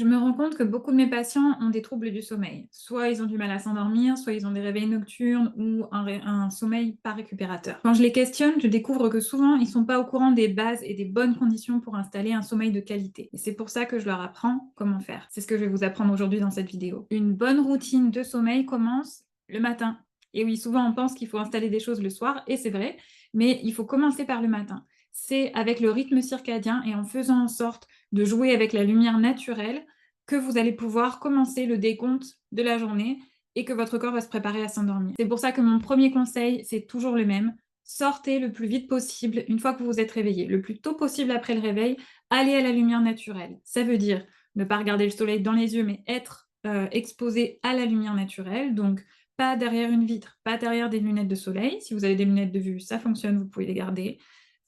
Je me rends compte que beaucoup de mes patients ont des troubles du sommeil. Soit ils ont du mal à s'endormir, soit ils ont des réveils nocturnes ou un sommeil pas récupérateur. Quand je les questionne, je découvre que souvent, ils sont pas au courant des bases et des bonnes conditions pour installer un sommeil de qualité. Et c'est pour ça que je leur apprends comment faire. C'est ce que je vais vous apprendre aujourd'hui dans cette vidéo. Une bonne routine de sommeil commence le matin. Et oui, souvent on pense qu'il faut installer des choses le soir, et c'est vrai, mais il faut commencer par le matin. C'est avec le rythme circadien et en faisant en sorte de jouer avec la lumière naturelle que vous allez pouvoir commencer le décompte de la journée et que votre corps va se préparer à s'endormir. C'est pour ça que mon premier conseil, c'est toujours le même. Sortez le plus vite possible une fois que vous vous êtes réveillé. Le plus tôt possible après le réveil, allez à la lumière naturelle. Ça veut dire ne pas regarder le soleil dans les yeux, mais être exposé à la lumière naturelle. Donc, pas derrière une vitre, pas derrière des lunettes de soleil. Si vous avez des lunettes de vue, ça fonctionne, vous pouvez les garder.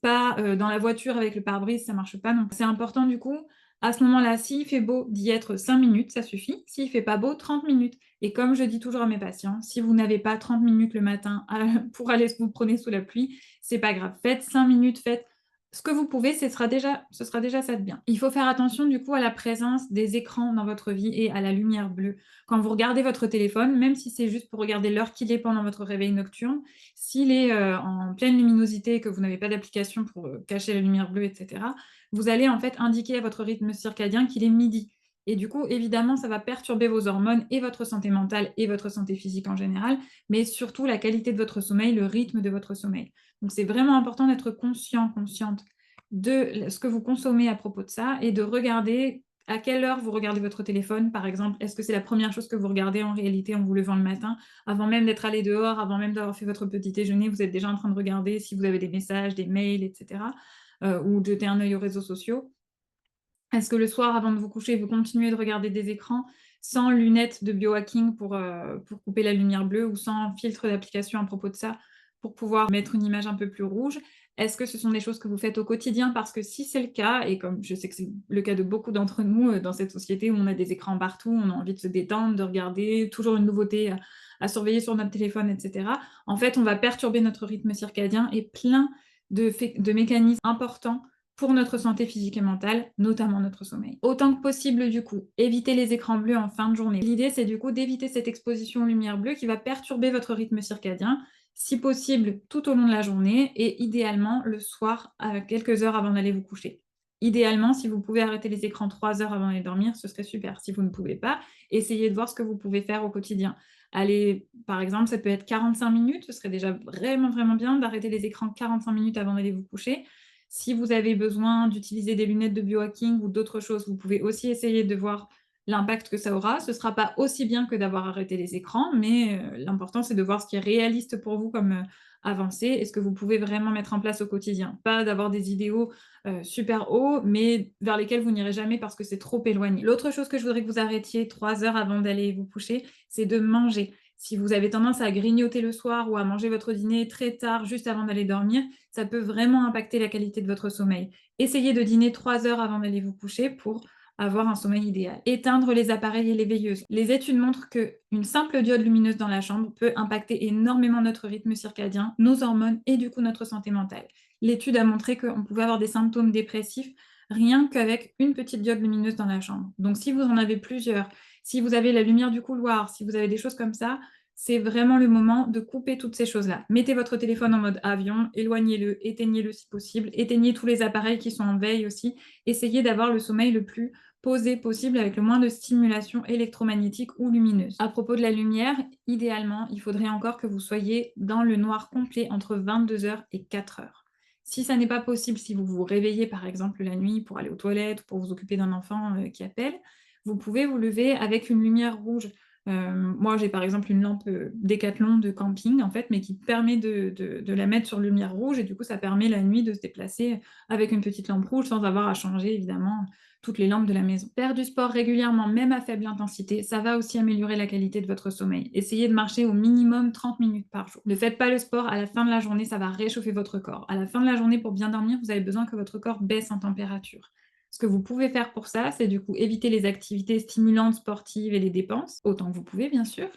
Pas dans la voiture avec le pare-brise, ça marche pas non plus. C'est important du coup, à ce moment-là, s'il fait beau, d'y être 5 minutes, ça suffit. S'il fait pas beau, 30 minutes. Et comme je dis toujours à mes patients, si vous n'avez pas 30 minutes le matin pour aller vous promener sous la pluie, c'est pas grave. Faites 5 minutes, faites ce que vous pouvez, ce sera déjà ça de bien. Il faut faire attention du coup à la présence des écrans dans votre vie et à la lumière bleue. Quand vous regardez votre téléphone, même si c'est juste pour regarder l'heure qu'il est pendant votre réveil nocturne, s'il est en pleine luminosité et que vous n'avez pas d'application pour cacher la lumière bleue, etc., vous allez en fait indiquer à votre rythme circadien qu'il est midi. Et du coup, évidemment, ça va perturber vos hormones et votre santé mentale et votre santé physique en général, mais surtout la qualité de votre sommeil, le rythme de votre sommeil. Donc c'est vraiment important d'être conscient, consciente de ce que vous consommez à propos de ça et de regarder à quelle heure vous regardez votre téléphone, par exemple. Est-ce que c'est la première chose que vous regardez en réalité en vous levant le matin? Avant même d'être allé dehors, avant même d'avoir fait votre petit déjeuner, vous êtes déjà en train de regarder si vous avez des messages, des mails, etc. Ou de jeter un œil aux réseaux sociaux. Est-ce que le soir, avant de vous coucher, vous continuez de regarder des écrans sans lunettes de biohacking pour couper la lumière bleue ou sans filtre d'application à propos de ça pour pouvoir mettre une image un peu plus rouge? Est-ce que ce sont des choses que vous faites au quotidien? Parce que si c'est le cas, et comme je sais que c'est le cas de beaucoup d'entre nous dans cette société où on a des écrans partout, on a envie de se détendre, de regarder, toujours une nouveauté à surveiller sur notre téléphone, etc. En fait, on va perturber notre rythme circadien et plein de mécanismes importants pour notre santé physique et mentale, notamment notre sommeil. Autant que possible, du coup, évitez les écrans bleus en fin de journée. L'idée, c'est du coup d'éviter cette exposition aux lumières bleues qui va perturber votre rythme circadien, si possible tout au long de la journée et idéalement le soir, à quelques heures avant d'aller vous coucher. Idéalement, si vous pouvez arrêter les écrans 3 heures avant d'aller dormir, ce serait super. Si vous ne pouvez pas, essayez de voir ce que vous pouvez faire au quotidien. Allez, par exemple, ça peut être 45 minutes, ce serait déjà vraiment, vraiment bien d'arrêter les écrans 45 minutes avant d'aller vous coucher. Si vous avez besoin d'utiliser des lunettes de biohacking ou d'autres choses, vous pouvez aussi essayer de voir l'impact que ça aura. Ce ne sera pas aussi bien que d'avoir arrêté les écrans, mais l'important, c'est de voir ce qui est réaliste pour vous comme avancée et ce que vous pouvez vraiment mettre en place au quotidien. Pas d'avoir des idéaux super hauts, mais vers lesquels vous n'irez jamais parce que c'est trop éloigné. L'autre chose que je voudrais que vous arrêtiez 3 heures avant d'aller vous coucher, c'est de manger. Si vous avez tendance à grignoter le soir ou à manger votre dîner très tard, juste avant d'aller dormir, ça peut vraiment impacter la qualité de votre sommeil. Essayez de dîner 3 heures avant d'aller vous coucher pour avoir un sommeil idéal. Éteindre les appareils et les veilleuses. Les études montrent qu'une simple diode lumineuse dans la chambre peut impacter énormément notre rythme circadien, nos hormones et du coup notre santé mentale. L'étude a montré qu'on pouvait avoir des symptômes dépressifs rien qu'avec une petite diode lumineuse dans la chambre. Donc si vous en avez plusieurs, si vous avez la lumière du couloir, si vous avez des choses comme ça, c'est vraiment le moment de couper toutes ces choses-là. Mettez votre téléphone en mode avion, éloignez-le, éteignez-le si possible, éteignez tous les appareils qui sont en veille aussi. Essayez d'avoir le sommeil le plus posé possible avec le moins de stimulation électromagnétique ou lumineuse. À propos de la lumière, idéalement, il faudrait encore que vous soyez dans le noir complet entre 22 heures et 4 heures. Si ça n'est pas possible, si vous vous réveillez par exemple la nuit pour aller aux toilettes ou pour vous occuper d'un enfant qui appelle, vous pouvez vous lever avec une lumière rouge. Moi, j'ai par exemple une lampe Décathlon de camping, en fait, mais qui permet de la mettre sur lumière rouge, et du coup, ça permet la nuit de se déplacer avec une petite lampe rouge sans avoir à changer, évidemment, toutes les lampes de la maison. Faire du sport régulièrement, même à faible intensité, ça va aussi améliorer la qualité de votre sommeil. Essayez de marcher au minimum 30 minutes par jour. Ne faites pas le sport à la fin de la journée, ça va réchauffer votre corps. À la fin de la journée, pour bien dormir, vous avez besoin que votre corps baisse en température. Ce que vous pouvez faire pour ça, c'est du coup éviter les activités stimulantes, sportives et les dépenses, autant que vous pouvez bien sûr,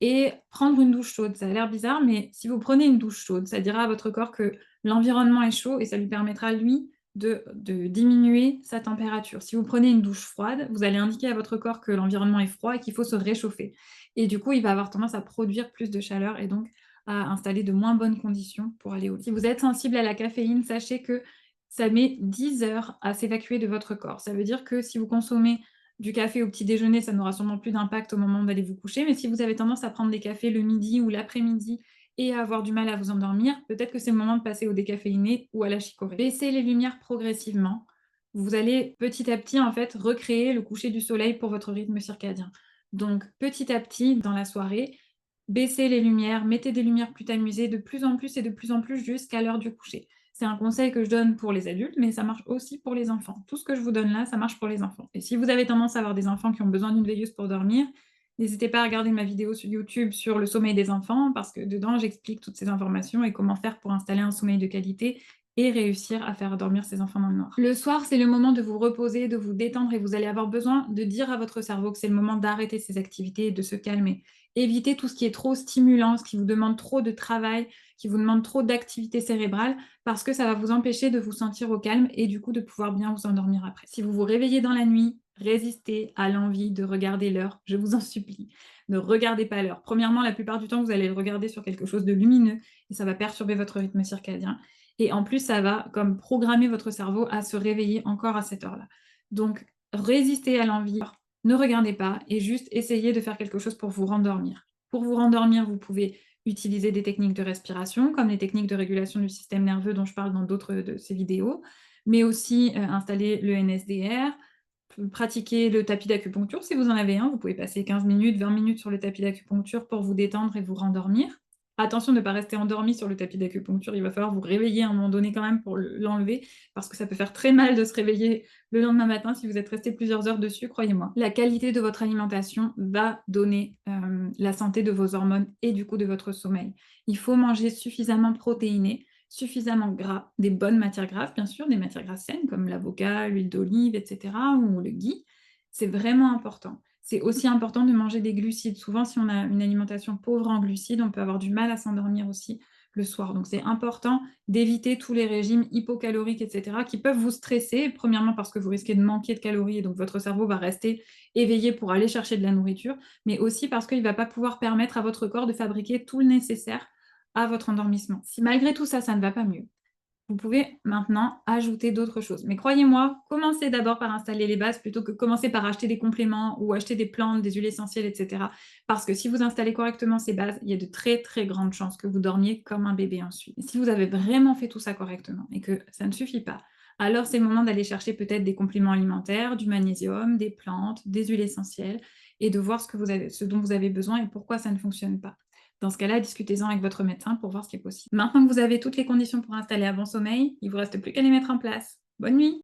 et prendre une douche chaude. Ça a l'air bizarre, mais si vous prenez une douche chaude, ça dira à votre corps que l'environnement est chaud et ça lui permettra, lui, de diminuer sa température. Si vous prenez une douche froide, vous allez indiquer à votre corps que l'environnement est froid et qu'il faut se réchauffer. Et du coup, il va avoir tendance à produire plus de chaleur et donc à installer de moins bonnes conditions pour aller au lit. Si vous êtes sensible à la caféine, sachez que ça met 10 heures à s'évacuer de votre corps. Ça veut dire que si vous consommez du café au petit déjeuner, ça n'aura sûrement plus d'impact au moment d'aller vous coucher, mais si vous avez tendance à prendre des cafés le midi ou l'après-midi et à avoir du mal à vous endormir, peut-être que c'est le moment de passer au décaféiné ou à la chicorée. Baissez les lumières progressivement. Vous allez petit à petit, en fait, recréer le coucher du soleil pour votre rythme circadien. Donc, petit à petit, dans la soirée, baissez les lumières, mettez des lumières plus tamisées de plus en plus et de plus en plus jusqu'à l'heure du coucher. C'est un conseil que je donne pour les adultes, mais ça marche aussi pour les enfants. Tout ce que je vous donne là, ça marche pour les enfants. Et si vous avez tendance à avoir des enfants qui ont besoin d'une veilleuse pour dormir, n'hésitez pas à regarder ma vidéo sur YouTube sur le sommeil des enfants, parce que dedans, j'explique toutes ces informations et comment faire pour installer un sommeil de qualité et réussir à faire dormir ses enfants dans le noir. Le soir, c'est le moment de vous reposer, de vous détendre et vous allez avoir besoin de dire à votre cerveau que c'est le moment d'arrêter ces activités et de se calmer. Évitez tout ce qui est trop stimulant, ce qui vous demande trop de travail, qui vous demande trop d'activité cérébrale, parce que ça va vous empêcher de vous sentir au calme et du coup de pouvoir bien vous endormir après. Si vous vous réveillez dans la nuit, résistez à l'envie de regarder l'heure, je vous en supplie. Ne regardez pas l'heure. Premièrement, la plupart du temps, vous allez le regarder sur quelque chose de lumineux et ça va perturber votre rythme circadien. Et en plus, ça va comme programmer votre cerveau à se réveiller encore à cette heure-là. Donc, résistez à l'envie, ne regardez pas et juste essayez de faire quelque chose pour vous rendormir. Pour vous rendormir, vous pouvez utiliser des techniques de respiration, comme les techniques de régulation du système nerveux dont je parle dans d'autres de ces vidéos, mais aussi installer le NSDR, pratiquer le tapis d'acupuncture si vous en avez un. Vous pouvez passer 15 minutes, 20 minutes sur le tapis d'acupuncture pour vous détendre et vous rendormir. Attention de ne pas rester endormi sur le tapis d'acupuncture, il va falloir vous réveiller à un moment donné quand même pour l'enlever, parce que ça peut faire très mal de se réveiller le lendemain matin si vous êtes resté plusieurs heures dessus, croyez-moi. La qualité de votre alimentation va donner la santé de vos hormones et du coup de votre sommeil. Il faut manger suffisamment protéiné, suffisamment gras, des bonnes matières grasses, bien sûr, des matières grasses saines comme l'avocat, l'huile d'olive, etc., ou le ghee. C'est vraiment important. C'est aussi important de manger des glucides. Souvent, si on a une alimentation pauvre en glucides, on peut avoir du mal à s'endormir aussi le soir. Donc, c'est important d'éviter tous les régimes hypocaloriques, etc., qui peuvent vous stresser. Premièrement, parce que vous risquez de manquer de calories et donc votre cerveau va rester éveillé pour aller chercher de la nourriture, mais aussi parce qu'il ne va pas pouvoir permettre à votre corps de fabriquer tout le nécessaire à votre endormissement. Si malgré tout ça, ça ne va pas mieux, vous pouvez maintenant ajouter d'autres choses. Mais croyez-moi, commencez d'abord par installer les bases plutôt que commencer par acheter des compléments ou acheter des plantes, des huiles essentielles, etc. Parce que si vous installez correctement ces bases, il y a de très très grandes chances que vous dormiez comme un bébé ensuite. Et si vous avez vraiment fait tout ça correctement et que ça ne suffit pas, alors c'est le moment d'aller chercher peut-être des compléments alimentaires, du magnésium, des plantes, des huiles essentielles et de voir ce dont vous avez besoin et pourquoi ça ne fonctionne pas. Dans ce cas-là, discutez-en avec votre médecin pour voir ce qui est possible. Maintenant que vous avez toutes les conditions pour installer un bon sommeil, il ne vous reste plus qu'à les mettre en place. Bonne nuit!